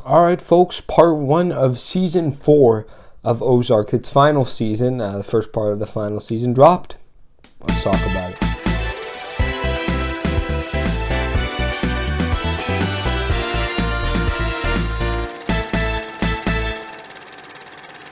All right, folks, part 1 of season 4 of Ozark. Its final season, the first part of the final season dropped. Let's talk about it.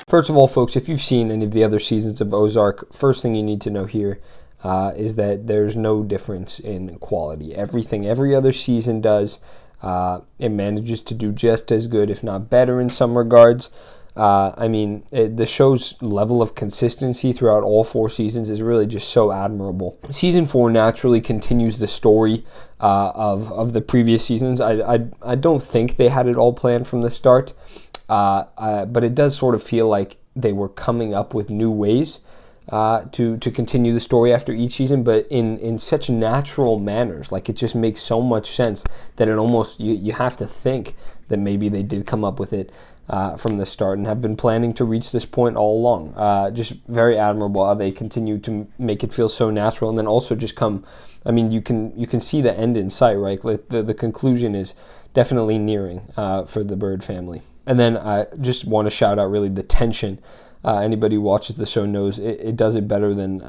First of all, folks, if you've seen any of the other seasons of Ozark, first thing you need to know here is that there's no difference in quality. Everything every other season does, it manages to do just as good, if not better in some regards. The show's level of consistency throughout all 4 seasons is really just so admirable. Season 4 naturally continues the story of the previous seasons. I don't think they had it all planned from the start, but it does sort of feel like they were coming up with new ways to continue the story after each season, but in such natural manners. Like, it just makes so much sense that it almost, you have to think that maybe they did come up with it from the start and have been planning to reach this point all along. Just very admirable how they continue to make it feel so natural, and then also just you can see the end in sight, right? Like the conclusion is definitely nearing for the Bird family. And then I just want to shout out really the tension. Anybody who watches the show knows it does it better than,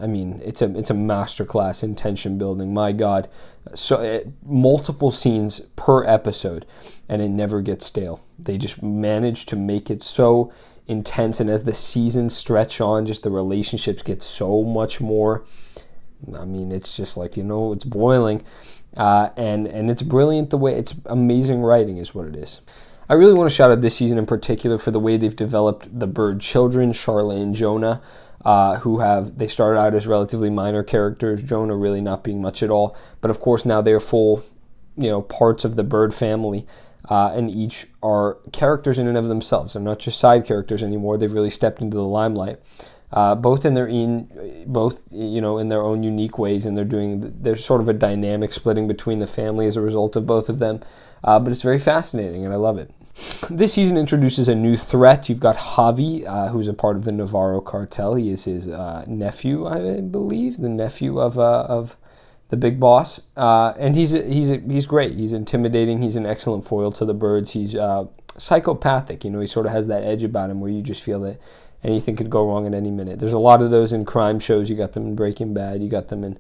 it's a masterclass in tension building. My God, so multiple scenes per episode, and it never gets stale. They just manage to make it so intense, and as the seasons stretch on, just the relationships get so much more. It's just like, it's boiling, and it's brilliant the way, it's amazing writing is what it is. I really want to shout out this season in particular for the way they've developed the Bird children, Charlotte and Jonah, they started out as relatively minor characters, Jonah really not being much at all, but of course now they're full, parts of the Bird family, and each are characters in and of themselves. They're not just side characters anymore. They've really stepped into the limelight, both in their own unique ways, and there's sort of a dynamic splitting between the family as a result of both of them. But it's very fascinating, and I love it. This season introduces a new threat. You've got Javi, who's a part of the Navarro cartel. He is his nephew, I believe, the nephew of the big boss. And he's great. He's intimidating. He's an excellent foil to the Birds. He's psychopathic. He sort of has that edge about him where you just feel that anything could go wrong at any minute. There's a lot of those in crime shows. You got them in Breaking Bad. You got them in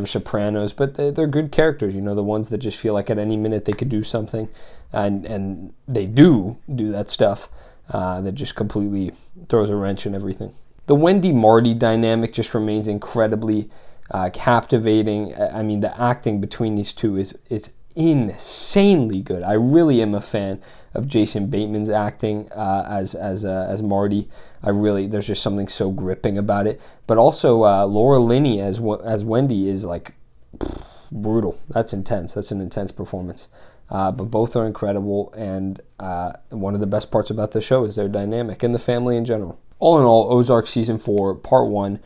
Sopranos, but they're good characters, the ones that just feel like at any minute they could do something, and they do that stuff that just completely throws a wrench in everything. The Wendy-Marty dynamic just remains incredibly captivating. The acting between these two is insanely good. I really am a fan of Jason Bateman's acting as Marty. There's just something so gripping about it. But also Laura Linney as Wendy is like brutal. That's intense. That's an intense performance. But both are incredible, and one of the best parts about the show is their dynamic and the family in general. All in all, Ozark Season 4, Part 1,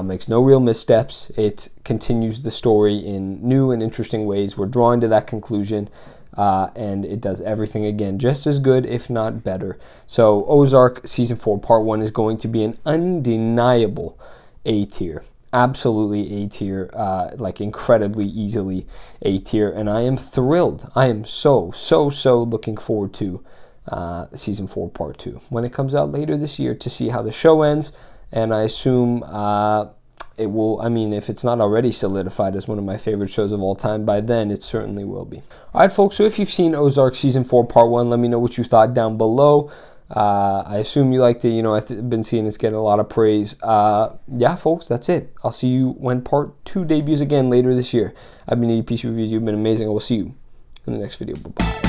makes no real missteps. It continues the story in new and interesting ways. We're drawing to that conclusion, and it does everything again just as good, if not better. So Ozark Season 4, Part 1 is going to be an undeniable A tier. Absolutely A tier, incredibly easily A tier, and I am thrilled. I am so looking forward to Season 4 Part 2 when it comes out later this year to see how the show ends, and I assume it will, if it's not already solidified as one of my favorite shows of all time, by then it certainly will be. Alright, folks, so if you've seen Ozark Season 4 Part 1, let me know what you thought down below. I assume you liked it. I've been seeing it's getting a lot of praise. Yeah, folks, that's it. I'll see you when Part 2 debuts again later this year. I've been EDP Reviews. You've been amazing. I will see you in the next video. Bye-bye.